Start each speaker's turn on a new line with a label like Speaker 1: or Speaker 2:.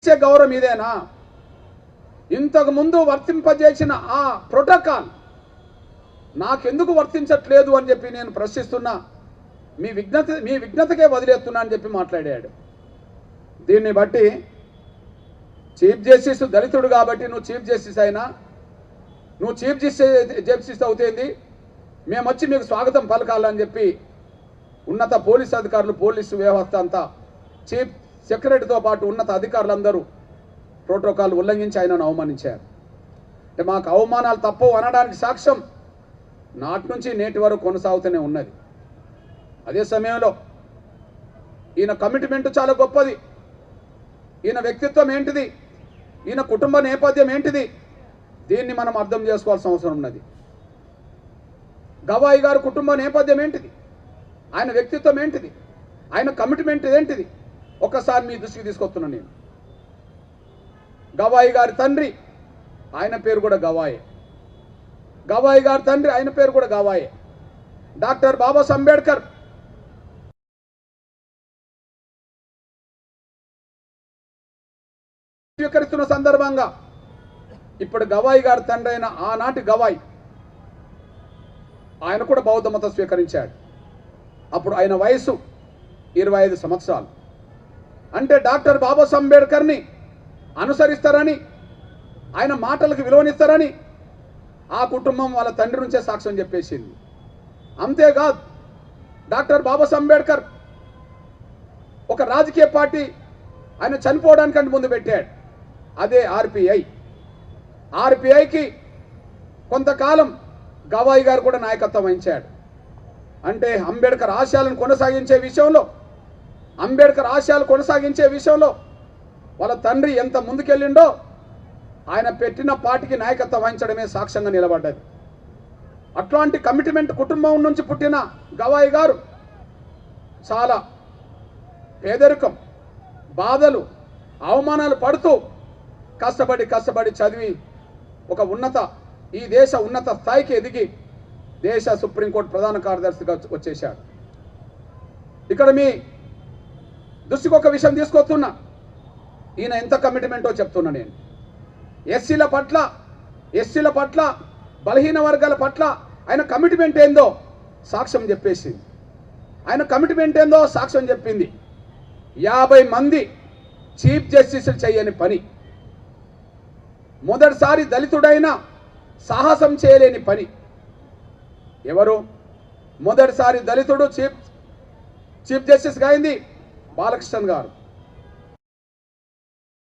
Speaker 1: ఇచ్చే గౌరవం ఇదేనా? ఇంతకు ముందు వర్తింపజేసిన ఆ ప్రోటోకాల్ నాకెందుకు వర్తించట్లేదు అని చెప్పి నేను ప్రశ్నిస్తున్నా. మీ విజ్ఞతకే వదిలేస్తున్నా అని చెప్పి మాట్లాడాడు. దీన్ని బట్టి చీఫ్ జస్టిస్ దళితుడు కాబట్టి నువ్వు చీఫ్ జస్టిస్ అయినా, నువ్వు చీఫ్ జస్టిస్ అవుతుంది, మేము వచ్చి మీకు స్వాగతం పలకాలని చెప్పి ఉన్నత పోలీసు అధికారులు, పోలీసు వ్యవస్థ అంతా, చీఫ్ సెక్రటరీతో పాటు ఉన్నత అధికారులందరూ ప్రోటోకాల్ ఉల్లంఘించి ఆయనను అవమానించారు. అంటే మాకు అవమానాలు తప్పవు అనడానికి సాక్ష్యం నాటి నుంచి నేటి వరకు కొనసాగుతూనే ఉన్నది. అదే సమయంలో ఈయన కమిట్మెంట్ చాలా గొప్పది, ఈయన వ్యక్తిత్వం ఏంటిది, ఈయన కుటుంబ నేపథ్యం ఏంటిది, దీన్ని మనం అర్థం చేసుకోవాల్సిన అవసరం ఉన్నది. గవాయి గారు కుటుంబ నేపథ్యం ఏంటిది, ఆయన వ్యక్తిత్వం ఏంటిది, ఆయన కమిట్మెంట్ ఏంటిది, ఒక్కసారి మీ దృష్టికి తీసుకొస్తున్నాను నేను. గవాయి గారి తండ్రి, ఆయన పేరు కూడా గవాయే. గవాయి గారి తండ్రి, ఆయన పేరు కూడా గవాయే. డాక్టర్ బాబాసాహెబ్ అంబేద్కర్ స్వీకరిస్తున్న సందర్భంగా ఇప్పుడు గవాయి గారి తండ్రి అయిన ఆనాటి గవాయి ఆయన కూడా బౌద్ధ మతం స్వీకరించాడు. అప్పుడు ఆయన వయసు 25 సంవత్సరాలు. అంటే డాక్టర్ బాబాసాహెబ్ అంబేద్కర్ని అనుసరిస్తారని, ఆయన మాటలకు విలువనిస్తారని ఆ కుటుంబం వాళ్ళ తండ్రి నుంచే సాక్ష్యం చెప్పేసింది. అంతేకాదు, డాక్టర్ బాబాసాహెబ్ అంబేద్కర్ ఒక రాజకీయ పార్టీ ఆయన చనిపోవడానికంటే ముందు పెట్టాడు, అదే ఆర్పిఐ. ఆర్పిఐకి కొంతకాలం గవాయి గారు కూడా నాయకత్వం వహించాడు. అంటే అంబేద్కర్ ఆశయాలను కొనసాగించే విషయంలో, అంబేద్కర్ ఆశయాలు కొనసాగించే విషయంలో వాళ్ళ తండ్రి ఎంత ముందుకెళ్ళిండో ఆయన పెట్టిన పార్టీకి నాయకత్వం వహించడమే సాక్ష్యంగా నిలబడ్డది. అట్లాంటి కమిట్మెంట్ కుటుంబం నుంచి పుట్టిన గవాయి గారు చాలా పేదరికం, బాధలు, అవమానాలు పడుతూ కష్టపడి చదివి ఒక ఈ దేశ ఉన్నత స్థాయికి ఎదిగి దేశ సుప్రీంకోర్టు ప్రధాన కార్యదర్శిగా వచ్చేశాడు. ఇక్కడ మీ దృష్టికి ఒక విషయం తీసుకొస్తున్నా, ఈయన ఎంత కమిట్మెంటో చెప్తున్నా నేను. ఎస్సీల పట్ల బలహీన వర్గాల పట్ల ఆయన కమిట్మెంట్ ఏందో సాక్ష్యం చెప్పేసింది. ఆయన కమిట్మెంట్ ఏందో సాక్ష్యం చెప్పింది. 50 మంది చీఫ్ జస్టిస్ చేయని పని, మొదటిసారి దళితుడైన సాహసం చేయలేని పని. ఎవరు మొదటిసారి దళితుడు చీఫ్ జస్టిస్గా అయింది? బాలకృష్ణన్ గారు.